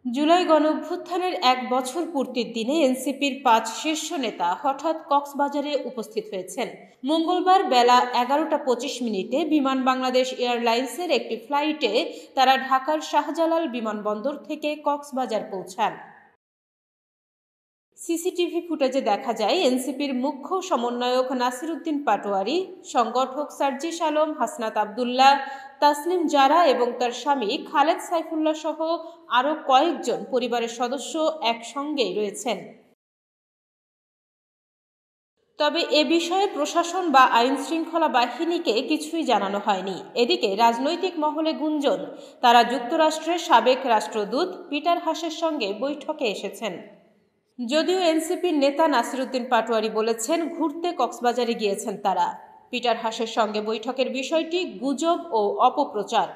জুলাই গণঅভ্যুত্থানের ১ বছর পূর্তির দিনে এনসিপির ৫ শীর্ষ নেতা হঠাৎ কক্সবাজারে উপস্থিত হয়েছেন। মঙ্গলবার বেলা ১১টা ২৫ বিমান বাংলাদেশ এয়ারলাইন্সের একটি ফ্লাইটে তারা ঢাকার শাহজালাল বিমানবন্দর থেকে কক্সবাজার পৌঁছান। সিসিটিভি ফুটেজে দেখা যায় এনসিপির মুখ্য সমন্বয়ক নাসির উদ্দিন পাটোয়ারি, সংগঠক সার্জিস আলম, হাসনাত আবদুল্লাহ, তাসলিম জারা এবং তার স্বামী খালেদ সাইফুল্লাহ সহ আরও কয়েকজন পরিবারের সদস্য একসঙ্গেই রয়েছেন। তবে এ বিষয়ে প্রশাসন বা আইন শৃঙ্খলা বাহিনীকে কিছুই জানানো হয়নি। এদিকে রাজনৈতিক মহলে গুঞ্জন, তারা যুক্তরাষ্ট্রের সাবেক রাষ্ট্রদূত পিটার হাসের সঙ্গে বৈঠকে এসেছেন। যদিও এনসিপির নেতা নাসির উদ্দিন পাটোয়ারি বলেছেন ঘুরতে কক্সবাজারে গিয়েছেন তারা। পিটার হাসের সঙ্গে বৈঠকের বিষয়টি গুজব ও অপপ্রচার।